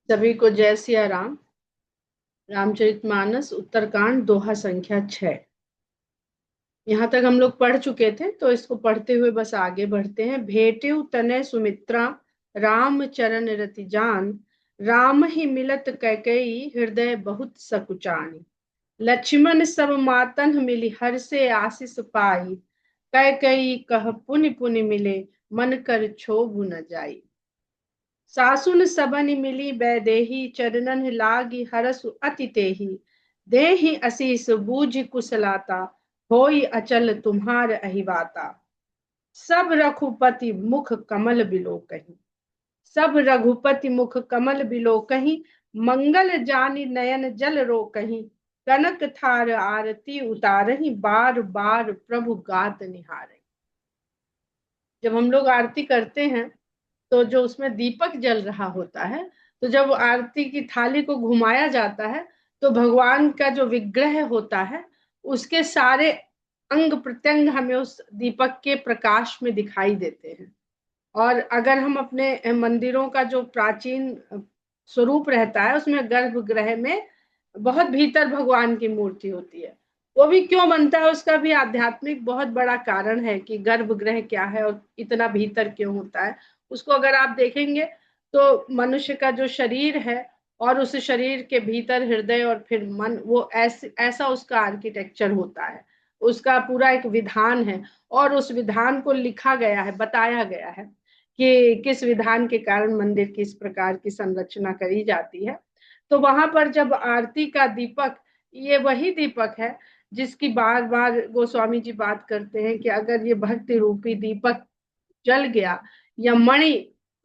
सभी को जय सिया राम। रामचरितमानस उत्तरकांड दोहा संख्या 6। यहाँ तक हम लोग पढ़ चुके थे, तो इसको पढ़ते हुए बस आगे बढ़ते हैं। भेट्यु तनय सुमित्रा राम चरण रति जान, राम ही मिलत कैकेयी हृदय बहुत सकुचानी। लक्ष्मण सब मातन मिली हर से आशीष पाई, कैकेयी कह पुनि पुनि मिले मन कर क्षोभ न जाई। सासुन सबनि मिली बैदेही चरणन लागी हरसु अति तेही, देहि असीस बूझ कुशलाता होई अचल तुम्हार अहिवाता। सब रघुपति मुख कमल बिलो कहीं, सब रघुपति मुख कमल बिलो कहीं, मंगल जानी नयन जल रो कहीं। कनक थार आरती उतारही बार बार प्रभु गात निहारही। जब हम लोग आरती करते हैं तो जो उसमें दीपक जल रहा होता है, तो जब आरती की थाली को घुमाया जाता है तो भगवान का जो विग्रह होता है उसके सारे अंग प्रत्यंग हमें उस दीपक के प्रकाश में दिखाई देते हैं। और अगर हम अपने मंदिरों का जो प्राचीन स्वरूप रहता है उसमें गर्भगृह में बहुत भीतर भगवान की मूर्ति होती है। वो भी क्यों बनता है, उसका भी आध्यात्मिक बहुत बड़ा कारण है कि गर्भगृह क्या है और इतना भीतर क्यों होता है। उसको अगर आप देखेंगे तो मनुष्य का जो शरीर है और उस शरीर के भीतर हृदय और फिर मन, वो ऐसा उसका आर्किटेक्चर होता है। उसका पूरा एक विधान है और उस विधान को लिखा गया है, बताया गया है कि किस विधान के कारण मंदिर की इस प्रकार की संरचना करी जाती है। तो वहां पर जब आरती का दीपक, ये वही दीपक है जिसकी बार बार गोस्वामी जी बात करते हैं कि अगर ये भक्ति रूपी दीपक जल गया या मणि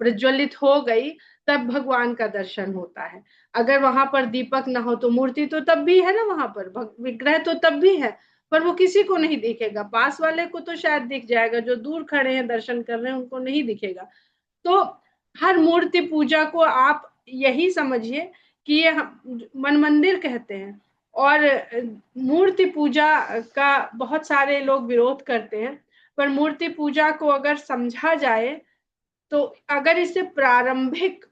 प्रज्वलित हो गई तब भगवान का दर्शन होता है। अगर वहां पर दीपक ना हो तो मूर्ति तो तब भी है ना, वहां पर विग्रह तो तब भी है, पर वो किसी को नहीं दिखेगा। पास वाले को तो शायद दिख जाएगा, जो दूर खड़े हैं दर्शन कर रहे हैं उनको नहीं दिखेगा। तो हर मूर्ति पूजा को आप यही समझिए कि ये मन मंदिर कहते हैं। और मूर्ति पूजा का बहुत सारे लोग विरोध करते हैं, पर मूर्ति पूजा को अगर समझा जाए तो अगर इसे प्रारंभिक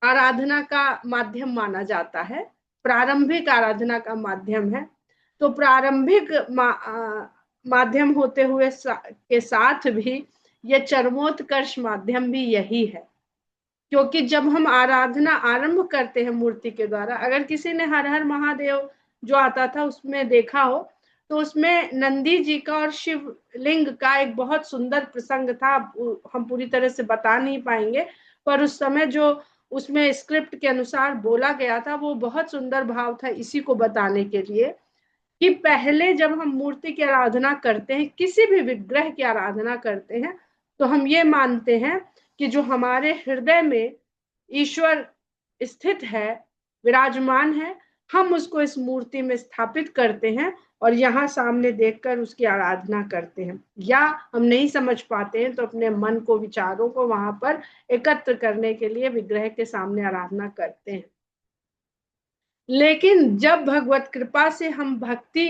आराधना का माध्यम माना जाता है, प्रारंभिक आराधना का माध्यम है, तो प्रारंभिक माध्यम होते हुए के साथ भी यह चरमोत्कर्ष माध्यम भी यही है। क्योंकि जब हम आराधना आरंभ करते हैं मूर्ति के द्वारा, अगर किसी ने हर हर महादेव जो आता था उसमें देखा हो तो उसमें नंदी जी का और शिवलिंग का एक बहुत सुंदर प्रसंग था। हम पूरी तरह से बता नहीं पाएंगे, पर उस समय जो उसमें स्क्रिप्ट के अनुसार बोला गया था वो बहुत सुंदर भाव था, इसी को बताने के लिए कि पहले जब हम मूर्ति की आराधना करते हैं, किसी भी विग्रह की आराधना करते हैं, तो हम ये मानते हैं कि जो हमारे हृदय में ईश्वर स्थित है, विराजमान है, हम उसको इस मूर्ति में स्थापित करते हैं और यहाँ सामने देखकर उसकी आराधना करते हैं। या हम नहीं समझ पाते हैं तो अपने मन को, विचारों को वहां पर एकत्र करने के लिए विग्रह के सामने आराधना करते हैं। लेकिन जब भगवत कृपा से हम भक्ति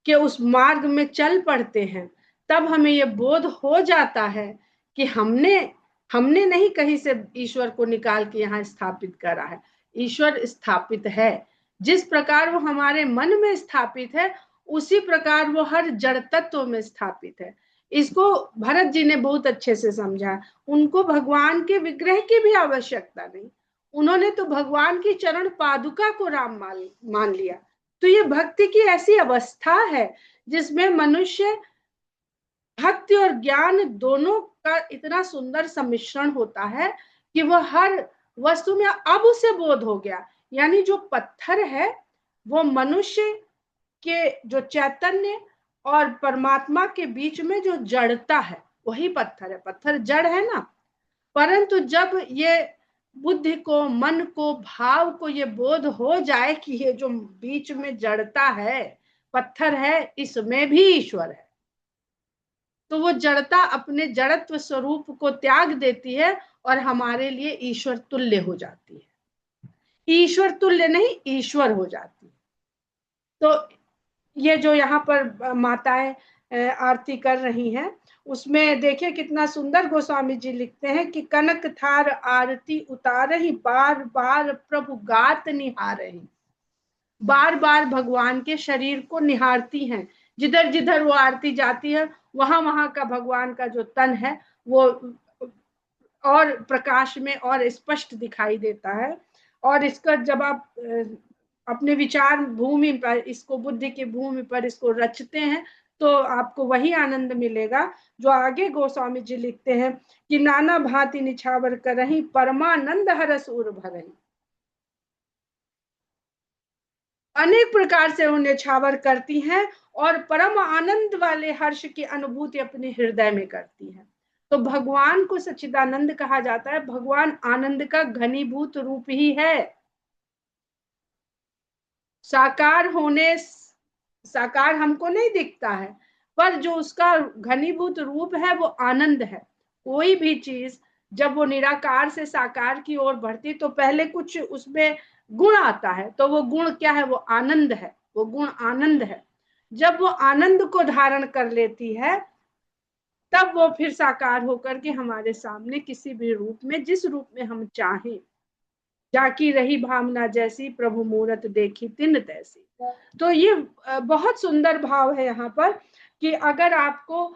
के उस मार्ग में चल पड़ते हैं, तब हमें यह बोध हो जाता है कि हमने हमने नहीं कहीं से ईश्वर को निकाल के यहाँ स्थापित करा है। ईश्वर स्थापित है, जिस प्रकार वो हमारे मन में स्थापित है उसी प्रकार वो हर जड़ तत्व में स्थापित है। इसको भरत जी ने बहुत अच्छे से समझा। उनको भगवान के विग्रह की भी आवश्यकता नहीं, उन्होंने तो भगवान की चरण पादुका को राम मान लिया। तो ये भक्ति की ऐसी अवस्था है जिसमें मनुष्य भक्ति और ज्ञान दोनों का इतना सुंदर सम्मिश्रण होता है कि वह हर वस्तु में अब उसे बोध हो गया। यानी जो पत्थर है वो मनुष्य के जो चैतन्य और परमात्मा के बीच में जो जड़ता है वही पत्थर है। पत्थर जड़ है ना, परंतु जब ये बुद्धि को, मन को, भाव को ये बोध हो जाए कि ये जो बीच में जड़ता है, पत्थर है, इसमें भी ईश्वर है, तो वो जड़ता अपने जड़त्व स्वरूप को त्याग देती है और हमारे लिए ईश्वर तुल्य हो जाती है। ईश्वर तुल्य नहीं, ईश्वर हो जाती है। तो ये जो यहाँ पर माताएं आरती कर रही हैं उसमें देखिए कितना सुंदर गोस्वामी जी लिखते हैं कि कनक थार आरती उतारही, बार बार प्रभु गात निहारही। बार बार भगवान के शरीर को निहारती हैं, जिधर जिधर वो आरती जाती है वहां वहां का भगवान का जो तन है वो और प्रकाश में और स्पष्ट दिखाई देता है। और इसका जब आप अपने विचार भूमि पर इसको, बुद्धि की भूमि पर इसको रचते हैं, तो आपको वही आनंद मिलेगा जो आगे गोस्वामी जी लिखते हैं कि नाना भांति निछावर करही, परमानंद हरस उर भरही। अनेक प्रकार से उन्हें छावर करती हैं और परम आनंद वाले हर्ष की अनुभूति अपने हृदय में करती हैं। तो भगवान को सच्चिदानंद कहा जाता है, भगवान आनंद का घनीभूत रूप ही है। साकार होने, साकार हमको नहीं दिखता है, पर जो उसका घनीभूत रूप है वो आनंद है। कोई भी चीज जब वो निराकार से साकार की ओर बढ़ती तो पहले कुछ उसमें गुण आता है, तो वो गुण क्या है? वो आनंद है, वो गुण आनंद है। जब वो आनंद को धारण कर लेती है तब वो फिर साकार होकर के हमारे सामने किसी भी रूप में, जिस रूप में हम चाहें, जाकी रही भावना जैसी, प्रभु मूरत देखी तिन तैसी। तो ये बहुत सुंदर भाव है यहाँ पर कि अगर आपको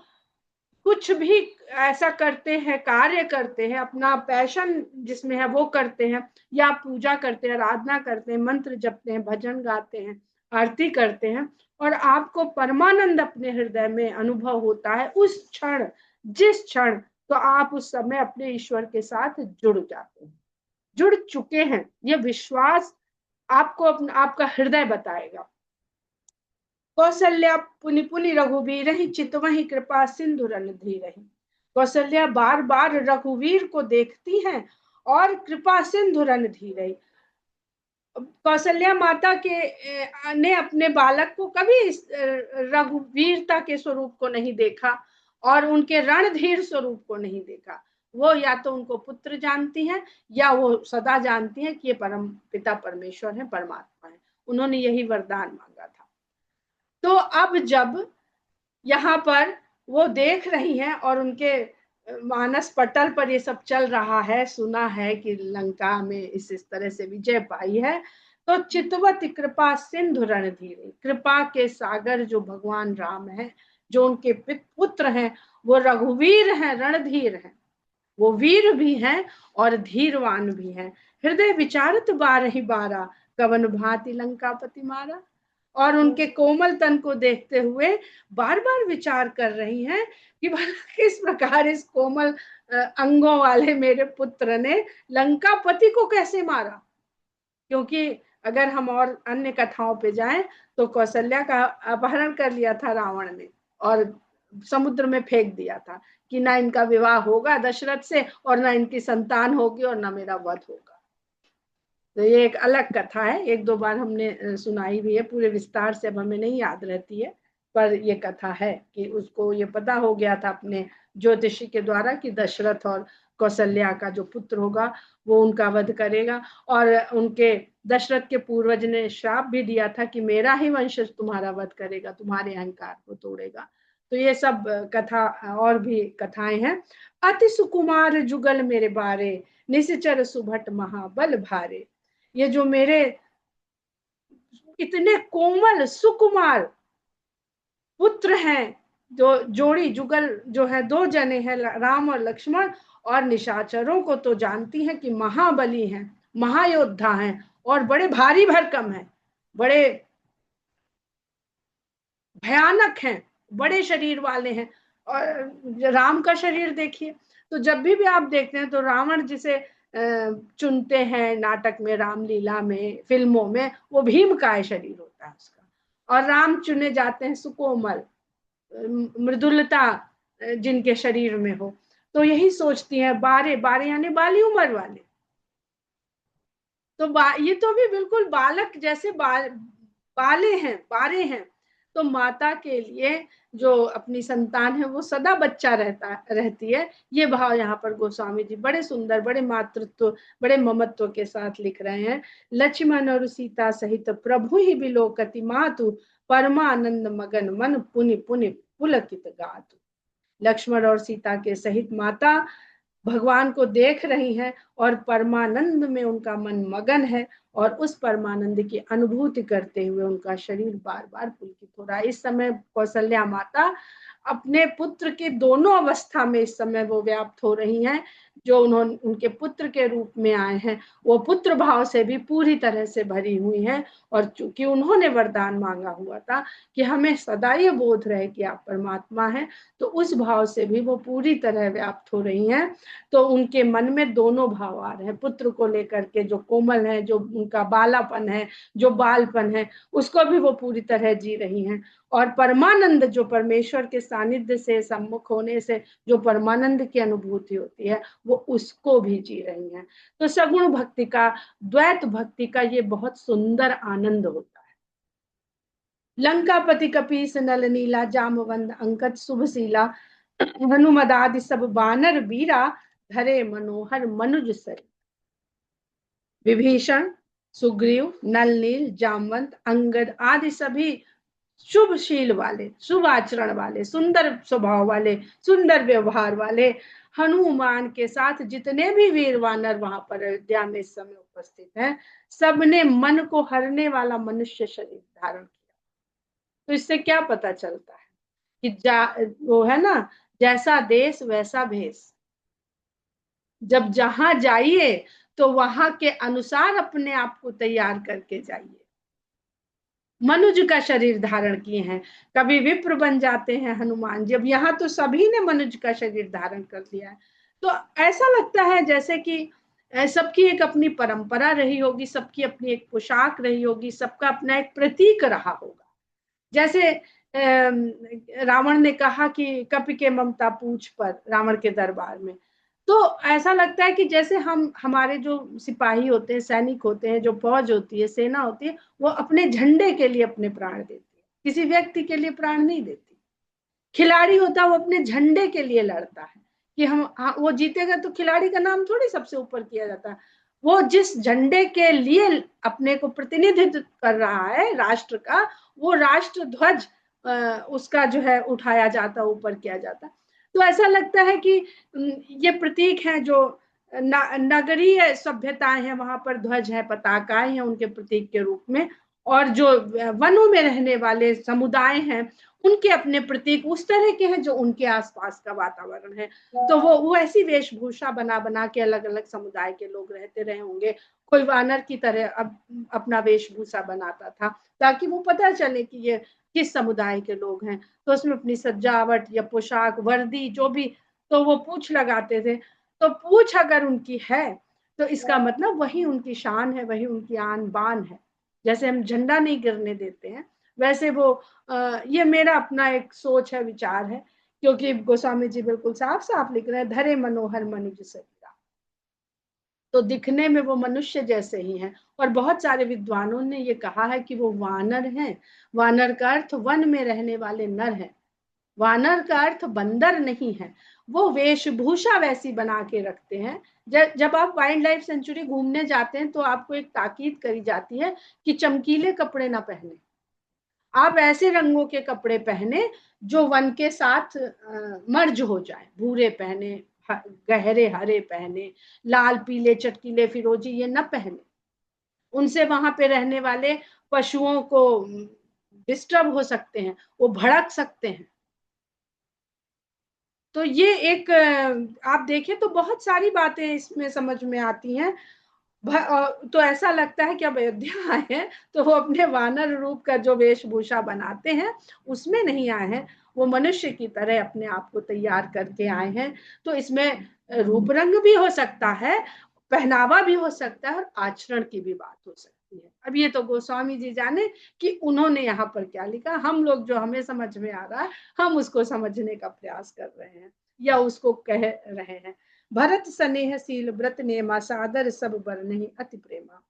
कुछ भी ऐसा करते हैं, कार्य करते हैं, अपना पैशन जिसमें है वो करते हैं, या पूजा करते हैं, आराधना करते हैं, मंत्र जपते हैं, भजन गाते हैं, आरती करते हैं, और आपको परमानंद अपने हृदय में अनुभव होता है उस क्षण, जिस क्षण, तो आप उस समय अपने ईश्वर के साथ जुड़ जाते हैं, जुड़ चुके हैं। ये विश्वास आपको अपना, आपका हृदय बताएगा। कौशल्या पुनि पुनि रघुवीर ही, चितवही कृपा सिंधु रन धीरही। कौशल्या बार बार रघुवीर को देखती हैं और कृपा सिंधु रन धीरही। कौशल्या माता के ने अपने बालक को कभी रघुवीरता के स्वरूप को नहीं देखा और उनके रणधीर स्वरूप को नहीं देखा। वो या तो उनको पुत्र जानती हैं या वो सदा जानती हैं कि ये परम पिता परमेश्वर है, परमात्मा है। उन्होंने यही वरदान मांगा था। तो अब जब यहाँ पर वो देख रही हैं और उनके मानस पटल पर ये सब चल रहा है, सुना है कि लंका में इस तरह से विजय पाई है, तो चितवत कृपा सिंधु रणधीर, कृपा के सागर जो भगवान राम है, जो उनके पुत्र हैं, वो रघुवीर हैं, रणधीर हैं, वो वीर भी हैं और धीरवान भी हैं। हृदय विचारत बारहि बारा, कवन भांति लंकापति मारा। और उनके कोमल तन को देखते हुए बार बार विचार कर रही हैं कि किस प्रकार इस कोमल अंगों वाले मेरे पुत्र ने लंकापति को कैसे मारा। क्योंकि अगर हम और अन्य कथाओं पे जाएं तो कौशल्या का अपहरण कर लिया था रावण ने और समुद्र में फेंक दिया था कि ना इनका विवाह होगा दशरथ से और ना इनकी संतान होगी और ना मेरा वध होगा। तो ये एक अलग कथा है, एक दो बार हमने सुनाई भी है, पूरे विस्तार से अब हमें नहीं याद रहती है, पर ये कथा है कि उसको ये पता हो गया था अपने ज्योतिषी के द्वारा कि दशरथ और कौशल्या का जो पुत्र होगा वो उनका वध करेगा। और उनके दशरथ के पूर्वज ने श्राप भी दिया था कि मेरा ही वंशज तुम्हारा वध करेगा, तुम्हारे अहंकार को तोड़ेगा। तो ये सब कथा और भी कथाएं हैं। अति सुकुमार जुगल मेरे बारे, निश्चर सुभट महाबल भारे। ये जो मेरे इतने कोमल सुकुमार पुत्र हैं, जो जोड़ी जुगल जो है, दो जने हैं राम और लक्ष्मण, और निशाचरों को तो जानती हैं कि महाबली हैं, महायोद्धा हैं और बड़े भारी भरकम हैं, बड़े भयानक हैं, बड़े शरीर वाले हैं। और राम का शरीर देखिए, तो जब भी आप देखते हैं तो रावण जिसे चुनते हैं नाटक में, रामलीला में, फिल्मों में, वो भीम का शरीर होता है उसका, और राम चुने जाते हैं सुकोमल, मृदुलता जिनके शरीर में हो। तो यही सोचती है, बारे बारे यानी बाली उम्र वाले, तो ये तो भी बिल्कुल बालक जैसे बाले हैं, बारे हैं। तो माता के लिए जो अपनी संतान है वो सदा बच्चा रहती है। ये भाव यहाँ पर गोस्वामी जी बड़े सुंदर, बड़े मातृत्व, बड़े ममत्व के साथ लिख रहे हैं। लक्ष्मण और सीता सहित प्रभु ही बिलोकति मातु, परमानंद मगन मन पुनि पुनि पुलकित गातु। लक्ष्मण और सीता के सहित माता भगवान को देख रही हैं और परमानंद में उनका मन मगन है, और उस परमानंद की अनुभूति करते हुए उनका शरीर बार बार पुलकित हो रहा है। इस समय कौशल्या माता अपने पुत्र के दोनों अवस्था में इस समय वो व्याप्त हो रही हैं। जो उन्होंने उनके पुत्र के रूप में आए हैं वो पुत्र भाव से भी पूरी तरह से भरी हुई हैं, और चूंकि उन्होंने वरदान मांगा हुआ था कि हमें सदा ये बोध रहे कि आप परमात्मा हैं, तो उस भाव से भी वो पूरी तरह व्याप्त हो रही हैं। तो उनके मन में दोनों भाव आ रहे हैं, पुत्र को लेकर के जो कोमल है, जो उनका बालापन है, जो बालपन है, उसको भी वो पूरी तरह जी रही हैं, और परमानंद जो परमेश्वर के सानिध्य से सम्मुख होने से जो परमानंद की अनुभूति होती है वो उसको भी जी रही हैं। तो सगुण भक्ति का, द्वैत भक्ति का ये बहुत सुंदर आनंद होता है। लंकापति कपीस नल नीला जामवंत अंकत शुभशीला हनुमदादि सब बानर बीरा धरे मनोहर मनुज सरी। विभीषण, सुग्रीव, नल नील, जामवंत, अंगद आदि सभी शुभशील वाले, शुभ आचरण वाले, सुंदर स्वभाव वाले, सुंदर व्यवहार वाले हनुमान के साथ जितने भी वीर वानर वहां पर अयोध्या में इस समय उपस्थित हैं, सबने मन को हरने वाला मनुष्य शरीर धारण किया। तो इससे क्या पता चलता है कि वो है ना, जैसा देश वैसा भेष। जब जहां जाइए तो वहां के अनुसार अपने आप को तैयार करके जाइए। मनुज का शरीर धारण किए हैं, कभी विप्र बन जाते हैं हनुमान। जब यहाँ तो सभी ने मनुज का शरीर धारण कर लिया है, तो ऐसा लगता है जैसे कि सबकी एक अपनी परंपरा रही होगी, सबकी अपनी एक पोशाक रही होगी, सबका अपना एक प्रतीक रहा होगा। जैसे रावण ने कहा कि कपि के ममता पूछ पर, रावण के दरबार में, तो ऐसा लगता है कि जैसे हम, हमारे जो सिपाही होते हैं, सैनिक होते हैं, जो फौज होती है, सेना होती है, वो अपने झंडे के लिए अपने प्राण देती है, किसी व्यक्ति के लिए प्राण नहीं देती। खिलाड़ी होता है वो अपने झंडे के लिए लड़ता है कि वो जीतेगा, तो खिलाड़ी का नाम थोड़ी सबसे ऊपर किया जाता है। वो जिस झंडे के लिए अपने को प्रतिनिधित्व कर रहा है राष्ट्र का, वो राष्ट्र ध्वज उसका जो है उठाया जाता, ऊपर किया जाता। तो ऐसा लगता है कि ये प्रतीक है जो नगरीय सभ्यताएं हैं, वहां पर ध्वज है, पताकाएं हैं उनके प्रतीक के रूप में, और जो वनों में रहने वाले समुदाय हैं उनके अपने प्रतीक उस तरह के हैं जो उनके आसपास का वातावरण है। तो वो ऐसी वेशभूषा बना बना के अलग अलग समुदाय के लोग रहते रहे होंगे। कोई वानर की तरह अपना वेशभूषा बनाता था ताकि वो पता चले कि ये किस समुदाय के लोग हैं। तो उसमें अपनी सजावट या पोशाक, वर्दी जो भी, तो वो पूछ लगाते थे। तो पूछ अगर उनकी है तो इसका मतलब वही उनकी शान है, वही उनकी आन बान है। जैसे हम झंडा नहीं गिरने देते हैं, वैसे वो ये मेरा अपना एक सोच है, विचार है, क्योंकि गोस्वामी जी बिल्कुल साफ साफ लिख रहे हैं, धरे मनोहर मनुज शरीरा। तो दिखने में वो मनुष्य जैसे ही हैं, और बहुत सारे विद्वानों ने ये कहा है कि वो वानर हैं। वानर का अर्थ वन में रहने वाले नर है, वानर का अर्थ बंदर नहीं है। वो वेशभूषा वैसी बना के रखते हैं। जब आप वाइल्ड लाइफ सेंचुरी घूमने जाते हैं तो आपको एक ताकीद करी जाती है कि चमकीले कपड़े ना पहने, आप ऐसे रंगों के कपड़े पहने जो वन के साथ मर्ज हो जाए। भूरे पहने, गहरे हरे पहने, लाल पीले चटकीले फिरोजी ये न पहने। उनसे वहां पे रहने वाले पशुओं को डिस्टर्ब हो सकते हैं, वो भड़क सकते हैं। तो ये एक आप देखें तो बहुत सारी बातें इसमें समझ में आती हैं। तो ऐसा लगता है कि अब अयोध्या आए हैं तो वो अपने वानर रूप का जो वेशभूषा बनाते हैं उसमें नहीं आए हैं, वो मनुष्य की तरह अपने आप को तैयार करके आए हैं। तो इसमें रूप रंग भी हो सकता है, पहनावा भी हो सकता है, और आचरण की भी बात हो सकती है। अब ये तो गोस्वामी जी जाने कि उन्होंने यहाँ पर क्या लिखा। हम लोग जो हमें समझ में आ रहा है हम उसको समझने का प्रयास कर रहे हैं या उसको कह रहे हैं। भरत स्नेहशील व्रत नेमा सादर सब बर नहीं अति प्रेमा।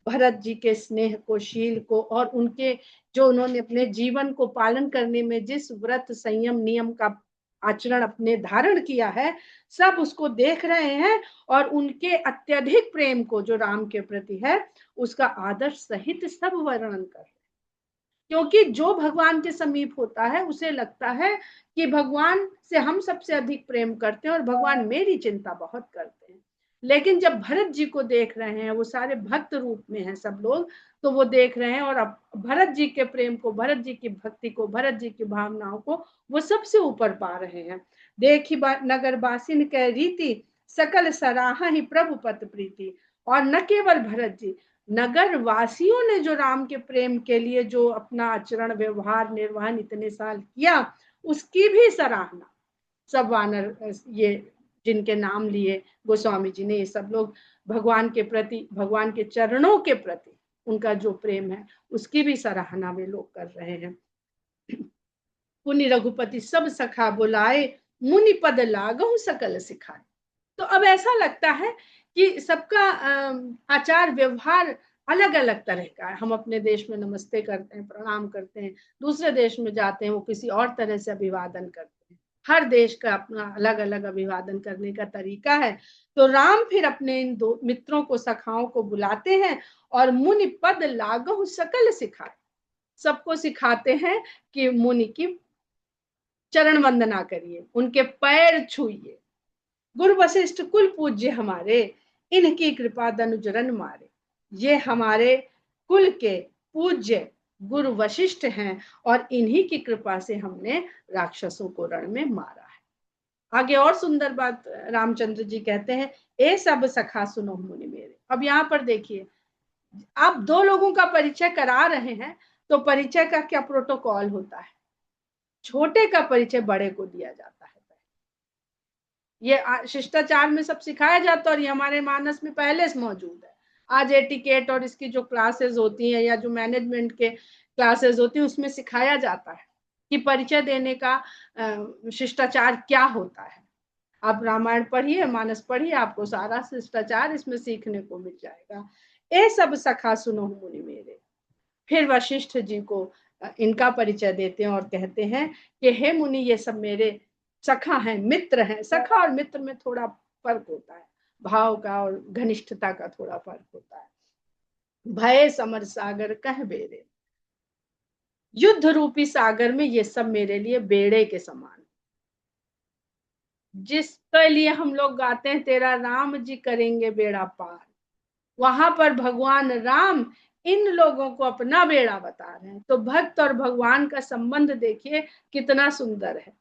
भरत जी के स्नेह को, शील को, और उनके जो उन्होंने अपने जीवन को पालन करने में जिस व्रत संयम नियम का आचरण अपने धारण किया है, सब उसको देख रहे हैं, और उनके अत्यधिक प्रेम को जो राम के प्रति है उसका आदर्श सहित सब वर्णन कर रहे हैं। क्योंकि जो भगवान के समीप होता है उसे लगता है कि भगवान से हम सबसे अधिक प्रेम करते हैं और भगवान मेरी चिंता बहुत करते हैं। लेकिन जब भरत जी को देख रहे हैं, वो सारे भक्त रूप में हैं सब लोग, तो वो देख रहे हैं और अब भरत जी के प्रेम को, भरत जी की भक्ति को, भरत जी की भावनाओं को वो सबसे ऊपर पा रहे हैं। देखी नगर बासिन कह रीति, सकल सराहा ही प्रभु पत प्रीति। और न केवल भरत जी, नगर वासियों ने जो राम के प्रेम के लिए जो अपना आचरण व्यवहार निर्वहन इतने साल किया, उसकी भी सराहना सब वानर, ये जिनके नाम लिए गोस्वामी जी ने, ये सब लोग भगवान के प्रति, भगवान के चरणों के प्रति उनका जो प्रेम है उसकी भी सराहना वे लोग कर रहे हैं। पुनि रघुपति सब सखा बुलाए, मुनि पद लागहु सकल सिखाए। तो अब ऐसा लगता है कि सबका आचार व्यवहार अलग अलग तरह का है। हम अपने देश में नमस्ते करते हैं, प्रणाम करते हैं, दूसरे देश में जाते हैं वो किसी और तरह से अभिवादन करते हैं। हर देश का अपना अलग अलग अभिवादन करने का तरीका है। तो राम फिर अपने इन दो मित्रों को, सखाओं को बुलाते हैं और मुनि पद लागहु सकल सिखाए, सबको सिखाते हैं कि मुनि की चरण वंदना करिए, उनके पैर छूइए। गुरु वशिष्ठ कुल पूज्य हमारे, इनकी कृपा दनुजरन मारे। ये हमारे कुल के पूज्य गुरु वशिष्ठ हैं और इन्हीं की कृपा से हमने राक्षसों को रण में मारा है। आगे और सुंदर बात रामचंद्र जी कहते हैं, ए सब सखा सुनो मुनि मेरे। अब यहाँ पर देखिए, आप दो लोगों का परिचय करा रहे हैं, तो परिचय का क्या प्रोटोकॉल होता है? छोटे का परिचय बड़े को दिया जाता है। ये शिष्टाचार में सब सिखाया जाता है और ये हमारे मानस में पहले से मौजूद है। आज एटिकेट और इसकी जो क्लासेस होती हैं या जो मैनेजमेंट के क्लासेस होती हैं उसमें सिखाया जाता है कि परिचय देने का शिष्टाचार क्या होता है। आप रामायण पढ़िए, मानस पढ़िए, आपको सारा शिष्टाचार इसमें सीखने को मिल जाएगा। ए सब सखा सुनो मुनि मेरे। फिर वशिष्ठ जी को इनका परिचय देते हैं और कहते हैं कि हे मुनि, ये सब मेरे सखा हैं, मित्र हैं। सखा और मित्र में थोड़ा फर्क होता है, भाव का और घनिष्ठता का थोड़ा फर्क होता है। भय समर सागर कह बेरे, युद्ध रूपी सागर में ये सब मेरे लिए बेड़े के समान। जिसके लिए हम लोग गाते हैं तेरा राम जी करेंगे बेड़ा पार, वहां पर भगवान राम इन लोगों को अपना बेड़ा बता रहे हैं। तो भक्त और भगवान का संबंध देखिए कितना सुंदर है।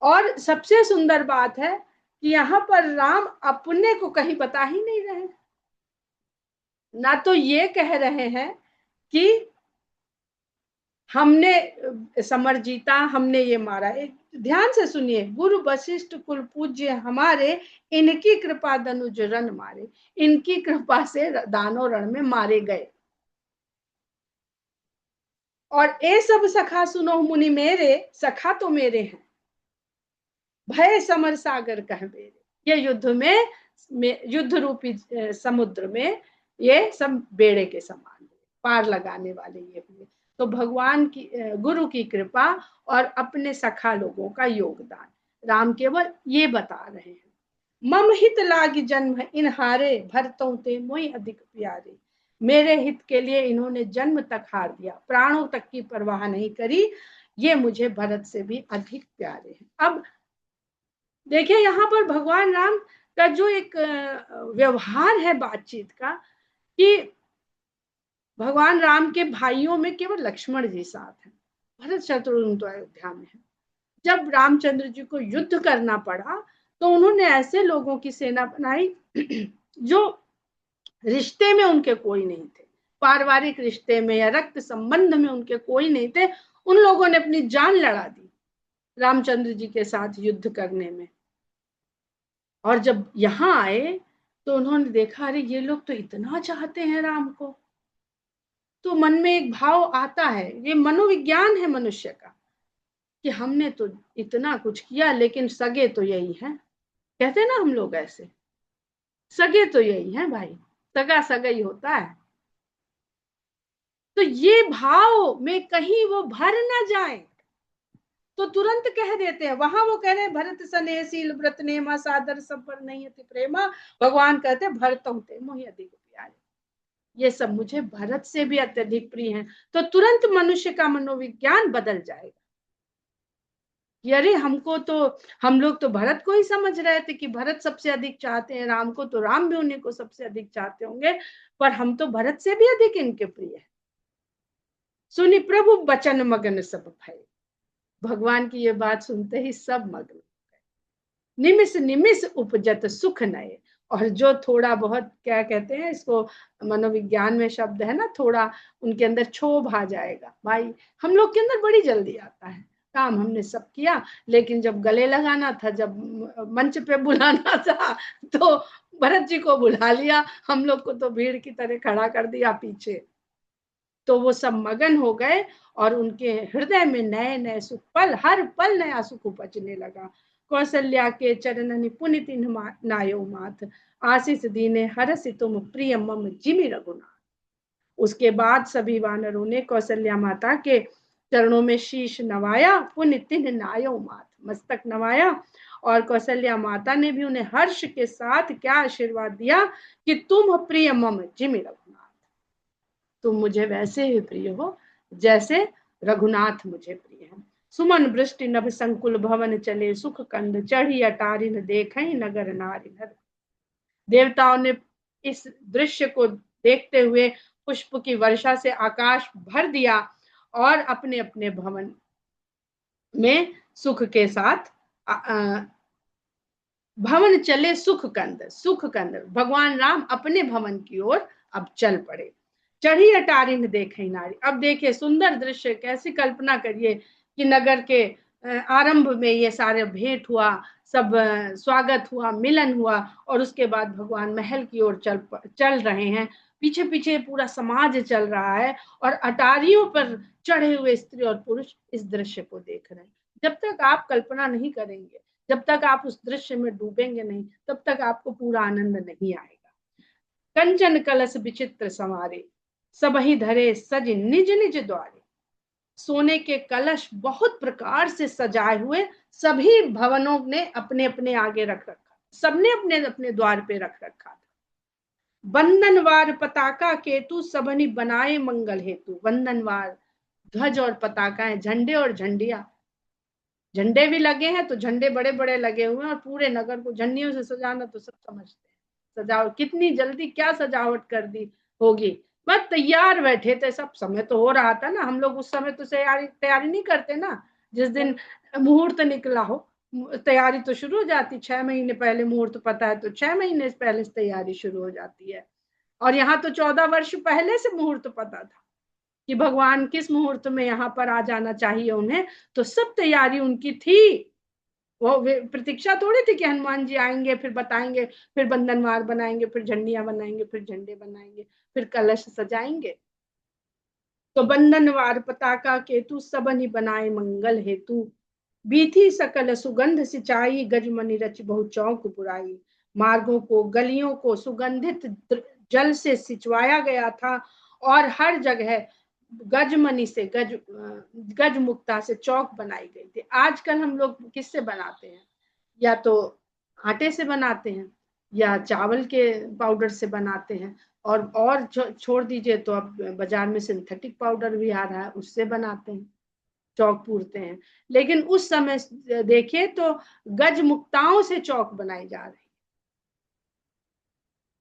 और सबसे सुंदर बात है कि यहाँ पर राम अपने को कहीं बता ही नहीं रहे, ना तो ये कह रहे हैं कि हमने समर जीता, हमने ये मारा। ध्यान से सुनिए, गुरु वशिष्ठ कुल पूज्य हमारे, इनकी कृपा दनुज रण मारे। इनकी कृपा से दानव रण में मारे गए। और ए सब सखा सुनो मुनि मेरे, सखा तो मेरे हैं, भय समर सागर कह बेरे। ये युद्ध में युद्ध रूपी समुद्र में ये सब बेड़े के समान, पार लगाने वाले ये हुए। तो भगवान की, गुरु की कृपा और अपने सखा लोगों का योगदान राम केवल ये बता रहे हैं। मम हित लागी जन्म इन हारे, भरतों ते मोहि अधिक प्यारे। मेरे हित के लिए इन्होंने जन्म तक हार दिया, प्राणों तक की परवाह नहीं करी, ये मुझे भरत से भी अधिक प्यारे हैं। अब देखिए यहाँ पर भगवान राम का जो एक व्यवहार है बातचीत का, कि भगवान राम के भाइयों में केवल लक्ष्मण जी साथ हैं, भरत शत्रुघ्न तो अयोध्या में है। जब रामचंद्र जी को युद्ध करना पड़ा तो उन्होंने ऐसे लोगों की सेना बनाई जो रिश्ते में उनके कोई नहीं थे, पारिवारिक रिश्ते में या रक्त संबंध में उनके कोई नहीं थे। उन लोगों ने अपनी जान लड़ा दी रामचंद्र जी के साथ युद्ध करने में। और जब यहाँ आए तो उन्होंने देखा, अरे ये लोग तो इतना चाहते हैं राम को। तो मन में एक भाव आता है, ये मनोविज्ञान है मनुष्य का, कि हमने तो इतना कुछ किया लेकिन सगे तो यही हैं। कहते हैं ना हम लोग ऐसे, सगे तो यही हैं भाई, सगा सगा ही होता है। तो ये भाव में कहीं वो भर ना जाए तो तुरंत कह देते हैं। वहां वो कह रहे हैं भरत सनेशील व्रत नेमा, सादर सब पर नहीं अति प्रेमा। भगवान कहते हैं भरत होते मोहि अधिक प्यारे। ये सब मुझे भरत से भी अत्यधिक प्रिय हैं। तो तुरंत मनुष्य का मनोविज्ञान बदल जाएगा कि अरे हमको तो, हम लोग तो भरत को ही समझ रहे थे कि भरत सबसे अधिक चाहते हैं राम को, तो राम भी उन्हीं को सबसे अधिक चाहते होंगे, पर हम तो भरत से भी अधिक इनके प्रिय हैं। सुनी प्रभु बचन मगन सब भय। भगवान की ये बात सुनते ही सब मग्न। निमिष निमिष उपजत सुख नए। और जो थोड़ा बहुत, क्या कहते हैं इसको, मनोविज्ञान में शब्द है ना, थोड़ा उनके अंदर क्षोभ आ जाएगा। भाई हम लोग के अंदर बड़ी जल्दी आता है, काम हमने सब किया, लेकिन जब गले लगाना था, जब मंच पे बुलाना था, तो भरत जी को बुला लिया, हम लोग को तो भीड़ की तरह खड़ा कर दिया पीछे। तो वो सब मगन हो गए और उनके हृदय में नए नए सुख, पल हर पल नया सुख उपजने लगा। कौशल्या के चरणनि पुनिति नायो माथ। आशीष दीने हरसि तुम प्रिय मम जिमि रघुनाथ। उसके बाद सभी वानरों ने कौशल्या माता के चरणों में शीश नवाया, पुनिति नायो माथ, मस्तक नवाया। और कौशल्या माता ने भी उन्हें हर्ष के साथ क्या आशीर्वाद दिया कि तुम प्रिय मम जिमि रघुनाथ, तुम मुझे वैसे ही प्रिय हो जैसे रघुनाथ मुझे प्रिय है। सुमन वृष्टि नभ संकुल भवन चले, सुख कंद चढ़ी अटारिन देखई नगर नारी नर। देवताओं ने इस दृश्य को देखते हुए पुष्प की वर्षा से आकाश भर दिया और अपने अपने भवन में सुख के साथ भवन चले सुख कंद। सुख कंद भगवान राम अपने भवन की ओर अब चल पड़े। चढ़ी अटारिन देखे नारी। अब देखिए सुंदर दृश्य, कैसी कल्पना करिए कि नगर के आरंभ में ये सारे भेंट हुआ, सब स्वागत हुआ, मिलन हुआ, और उसके बाद भगवान महल की ओर चल रहे हैं। पीछे पीछे पूरा समाज चल रहा है और अटारियों पर चढ़े हुए स्त्री और पुरुष इस दृश्य को देख रहे हैं। जब तक आप कल्पना नहीं करेंगे, जब तक आप उस दृश्य में डूबेंगे नहीं, तब तक आपको पूरा आनंद नहीं आएगा। कंचन कलश विचित्र संवारे, सब ही धरे सज निज निज द्वारे। सोने के कलश बहुत प्रकार से सजाए हुए सभी भवनों ने अपने अपने आगे रख रखा, सबने अपने अपने द्वार पे रख रखा था। बंधनवार पताका केतु सबनी बनाए मंगल हेतु। बंधनवार ध्वज और पताकाएं, झंडे और झंडिया, झंडे भी लगे हैं तो झंडे बड़े बड़े लगे हुए हैं, और पूरे नगर को झंडियों से सजाना तो सब समझते हैं। सजावट कितनी जल्दी क्या सजावट कर दी होगी, बस तैयार बैठे थे, सब समय तो हो रहा था ना। हम लोग उस समय तो तैयारी नहीं करते ना, जिस दिन मुहूर्त निकला हो तैयारी तो शुरू हो जाती। 6 महीने पहले मुहूर्त पता है तो 6 महीने पहले से तैयारी शुरू हो जाती है। और यहाँ तो 14 वर्ष पहले से मुहूर्त पता था कि भगवान किस मुहूर्त में यहाँ पर आ जाना चाहिए उन्हें, तो सब तैयारी उनकी थी। वो प्रतीक्षा थोड़ी थी कि हनुमान जी आएंगे फिर बताएंगे, फिर बंधनवार बनाएंगे, फिर झंडियां बनाएंगे, फिर झंडे बनाएंगे, फिर कलश सजाएंगे। तो बंधनवार पताका केतु सबनि बनाए मंगल हेतु। बीथी सकल सुगंध सिंचाई, गजमनि रच बहु चौक बुराई। मार्गों को गलियों को सुगंधित जल से सिंचवाया गया था, और हर जगह गजमनी से गज मुक्ता से चौक बनाई गई थी। आजकल हम लोग किससे बनाते हैं, या तो आटे से बनाते हैं या चावल के पाउडर से बनाते हैं, और छोड़ दीजिए तो अब बाजार में सिंथेटिक पाउडर भी आ रहा है, उससे बनाते हैं, चौक पूरते हैं। लेकिन उस समय देखिए तो गज मुक्ताओं से चौक बनाई जा रही।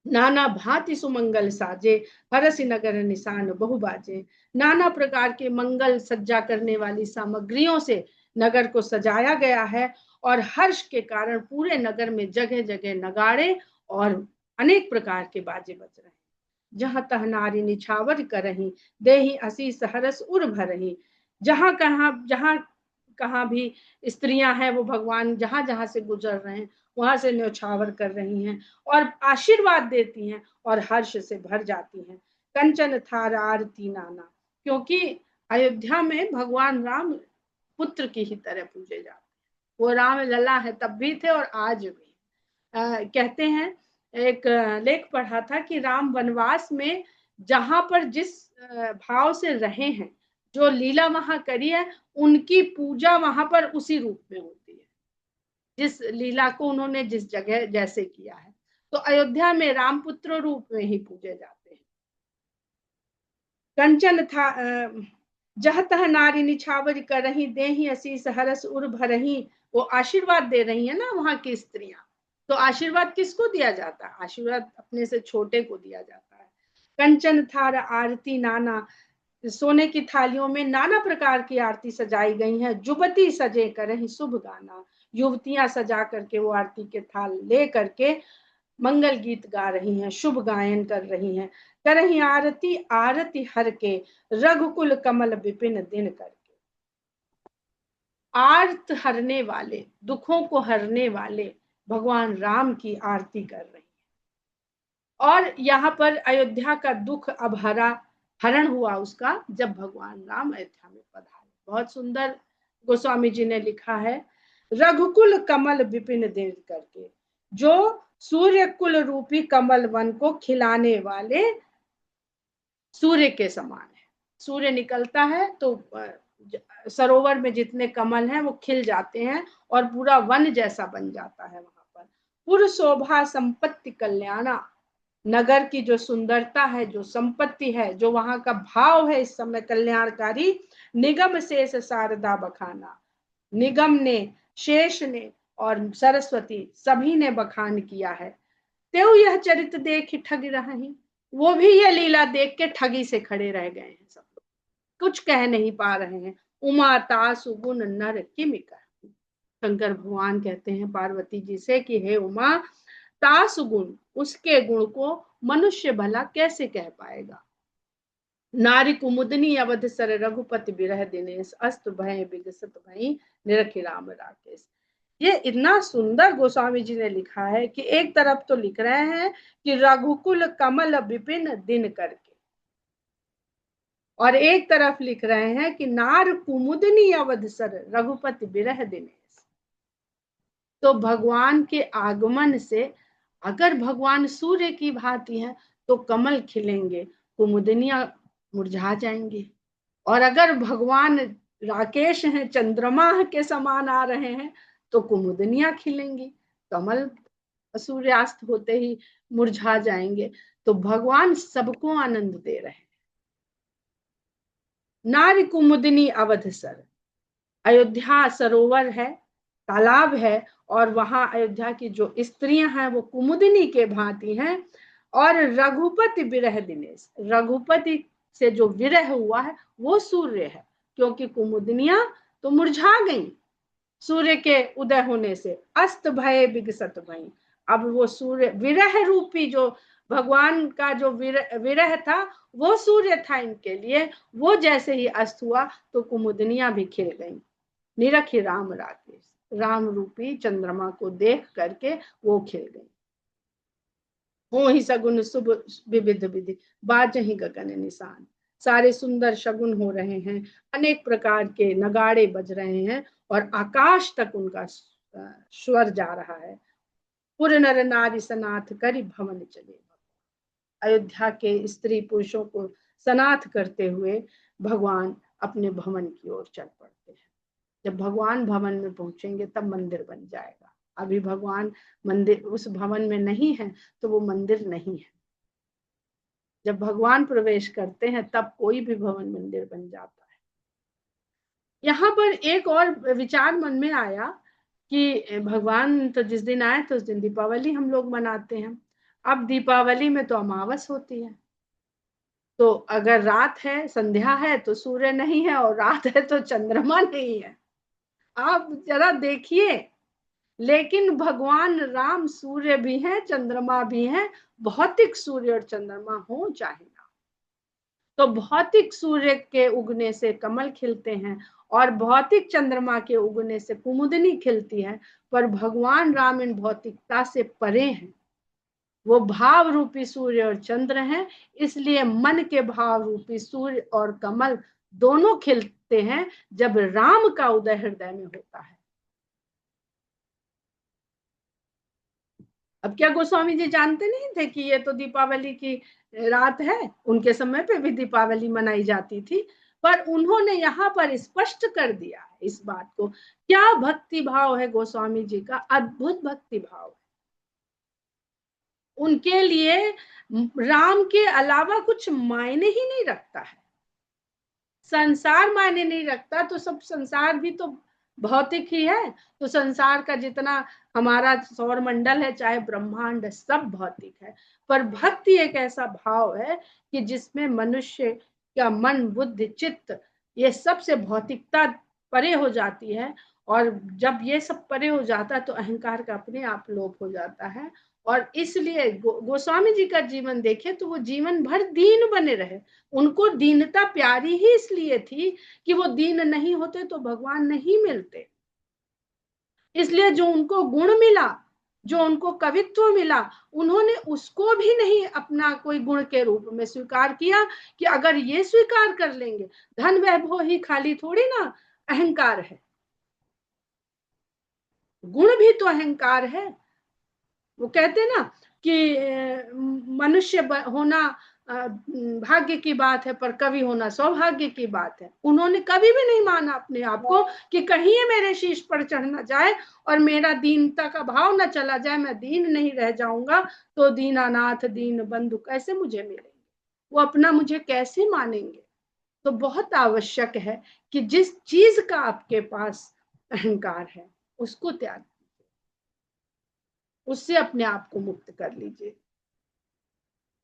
नाना भांति सुमंगल साजे, हरसि नगर निशान बहु बाजे। नाना प्रकार के मंगल सज्जा करने वाली सामग्रियों से नगर को सजाया गया है, और हर्ष के कारण पूरे नगर में जगह जगह नगाड़े और अनेक प्रकार के बाजे बज रहे हैं। जहां तह नारी निछावर करही, देही असीस हरस उर भरही। जहां कहाँ भी स्त्रियां हैं, वो भगवान जहां जहां से गुजर रहे हैं वहां से न्यौछावर कर रही हैं और आशीर्वाद देती हैं और हर्ष से भर जाती हैं। कंचन थार आरती नाना, क्योंकि अयोध्या में भगवान राम पुत्र की ही तरह पूजे जाते हैं। वो राम लला है तब भी थे और आज भी। कहते हैं, एक लेख पढ़ा था कि राम वनवास में जहां पर जिस भाव से रहे हैं, जो लीला वहां करी है, उनकी पूजा वहां पर उसी रूप में होती है, जिस लीला को उन्होंने जिस जगह जैसे किया है। तो अयोध्या में रामपुत्र रूप में ही पूजे जाते हैं। कंचन था जह तह नारी निछावर करही देही असीस हरस उर भरही। वो आशीर्वाद दे रही है ना वहां की स्त्रियां। तो आशीर्वाद किसको दिया जाता है? आशीर्वाद अपने से छोटे को दिया जाता है। कंचन थार आरती नाना, सोने की थालियों में नाना प्रकार की आरती सजाई गई है। जुबती सजे करही शुभ गाना, युवतियां सजा करके वो आरती के थाल ले करके मंगल गीत गा रही हैं, शुभ गायन कर रही हैं। करही आरती आरती हर के, रघुकुल कमल विपिन दिन करके। आर्त हरने वाले, दुखों को हरने वाले भगवान राम की आरती कर रही हैं। और यहाँ पर अयोध्या का दुख अब हरण हुआ उसका, जब भगवान राम अयोध्या में पधारे। बहुत सुंदर गोस्वामी जी ने लिखा है, रघुकुल कमल विपिन दिन करके, जो सूर्य कुल रूपी कमल वन को खिलाने वाले सूर्य के समान है। सूर्य निकलता है तो सरोवर में जितने कमल हैं वो खिल जाते हैं और पूरा वन जैसा बन जाता है वहां पर। पुर शोभा संपत्ति कल्याणा, नगर की जो सुंदरता है, जो संपत्ति है, जो वहां का भाव है इस समय कल्याणकारी। निगम शेष शारदा बखाना, निगम ने, शेष ने और सरस्वती सभी ने बखान किया है। त्यों यह चरित्र देख ठग रही, वो भी ये लीला देख के ठगी से खड़े रह गए हैं सब लोग, कुछ कह नहीं पा रहे हैं। उमा तासु गुण नर किमिका, शंकर भगवान कहते हैं पार्वती जी से कि हे उमा, तास गुण, उसके गुण को मनुष्य भला कैसे कह पाएगा। नारी कुमुदनी अवध सर रघुपति बिरह दिनेश, अस्त भय विगसत भई निरखि राम राकेश। ये इतना सुंदर गोस्वामी जी ने लिखा है कि एक तरफ तो लिख रहे हैं कि रघुकुल कमल विपिन दिन करके, और एक तरफ लिख रहे हैं कि नार कुमुदनी अवध सर रघुपति बिरह दिनेश। तो भगवान के आगमन से, अगर भगवान सूर्य की भांति हैं तो कमल खिलेंगे, कुमुदनियां मुरझा जाएंगी। और अगर भगवान राकेश हैं, चंद्रमा के समान आ रहे हैं, तो कुमुदनियां खिलेंगी, कमल सूर्यास्त होते ही मुरझा जाएंगे। तो भगवान सबको आनंद दे रहे हैं। नारी कुमुदिनी अवधसर, अयोध्या सरोवर है, तालाब है, और वहां अयोध्या की जो स्त्रियां हैं वो कुमुदिनी के भांति हैं। और रघुपति विरह दिनेश, रघुपति से जो विरह हुआ है वो सूर्य है, क्योंकि कुमुदिनियां तो मुरझा गई सूर्य के उदय होने से। अस्त भय विगसत भई, अब वो सूर्य विरह रूपी जो भगवान का जो विरह था वो सूर्य था इनके लिए, वो जैसे ही अस्त हुआ तो कुमुदनियां भी खिल गई। निरखी राम राकेश, राम रूपी चंद्रमा को देख करके वो खिल गई। हो ही सगुन शुभ विविध विधि, बाजहि गगन निशान, सारे सुंदर शगुन हो रहे हैं, अनेक प्रकार के नगाड़े बज रहे हैं और आकाश तक उनका स्वर जा रहा है। पुर नर नारी सनाथ करि भवन चले, अयोध्या के स्त्री पुरुषों को सनाथ करते हुए भगवान अपने भवन की ओर चल पड़ते हैं। जब भगवान भवन में पहुंचेंगे तब मंदिर बन जाएगा। अभी भगवान मंदिर उस भवन में नहीं है तो वो मंदिर नहीं है। जब भगवान प्रवेश करते हैं तब कोई भी भवन मंदिर बन जाता है। यहाँ पर एक और विचार मन में आया कि भगवान तो जिस दिन आए तो उस दिन दीपावली हम लोग मनाते हैं। अब दीपावली में तो अमावस होती है, तो अगर रात है, संध्या है, तो सूर्य नहीं है, और रात है तो चंद्रमा नहीं है। आप जरा देखिए, लेकिन भगवान राम सूर्य भी हैं, चंद्रमा भी हैं। भौतिक सूर्य और चंद्रमा हो चाहे ना, तो भौतिक सूर्य के उगने से कमल खिलते हैं और भौतिक चंद्रमा के उगने से कुमुदनी खिलती है। पर भगवान राम इन भौतिकता से परे हैं, वो भाव रूपी सूर्य और चंद्र हैं। इसलिए मन के भाव रूपी सूर्य और कमल दोनों खिलते हैं जब राम का उदय हृदय में होता है। अब क्या गोस्वामी जी जानते नहीं थे कि ये तो दीपावली की रात है? उनके समय पे भी दीपावली मनाई जाती थी, पर उन्होंने यहाँ पर स्पष्ट कर दिया है इस बात को। क्या भक्ति भाव है गोस्वामी जी का, अद्भुत भक्ति भाव है। उनके लिए राम के अलावा कुछ मायने ही नहीं रखता है। संसार मायने नहीं रखता, तो सब संसार भी तो भौतिक ही है। तो संसार का जितना हमारा सौर मंडल है, चाहे ब्रह्मांड, सब भौतिक है। पर भक्ति एक ऐसा भाव है कि जिसमें मनुष्य का मन, बुद्धि, चित्त, ये सबसे भौतिकता परे हो जाती है। और जब ये सब परे हो जाता है तो अहंकार का अपने आप लोप हो जाता है। और इसलिए गोस्वामी जी का जीवन देखे तो वो जीवन भर दीन बने रहे। उनको दीनता प्यारी ही इसलिए थी कि वो दीन नहीं होते तो भगवान नहीं मिलते। इसलिए जो उनको गुण मिला, जो उनको कवित्व मिला, उन्होंने उसको भी नहीं अपना कोई गुण के रूप में स्वीकार किया कि अगर ये स्वीकार कर लेंगे, धन वैभव ही खाली थोड़ी ना अहंकार है, गुण भी तो अहंकार है। वो कहते ना कि मनुष्य होना भाग्य की बात है, पर कवि होना सौभाग्य की बात है। उन्होंने कभी भी नहीं माना अपने आप को कि कहीं ये मेरे शीश पर चढ़ना जाए और मेरा दीनता का भाव न चला जाए, मैं दीन नहीं रह जाऊंगा तो दीनानाथ दीन बंधु कैसे मुझे मिलेंगे, वो अपना मुझे कैसे मानेंगे। तो बहुत आवश्यक है कि जिस चीज का आपके पास अहंकार है उसको त्याग, उससे अपने आप को मुक्त कर लीजिए।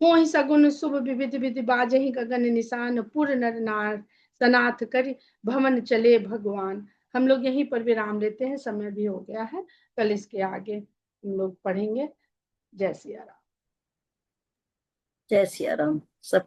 हो ही सगुन शुभ विविध विधि बाजे ही गगन निशान, पुर नर नार सनाथ करि भवन चले भगवान। हम लोग यहीं पर विराम लेते हैं, समय भी हो गया है। कल इसके आगे हम लोग पढ़ेंगे। जय सिया राम। जय सिया राम। सब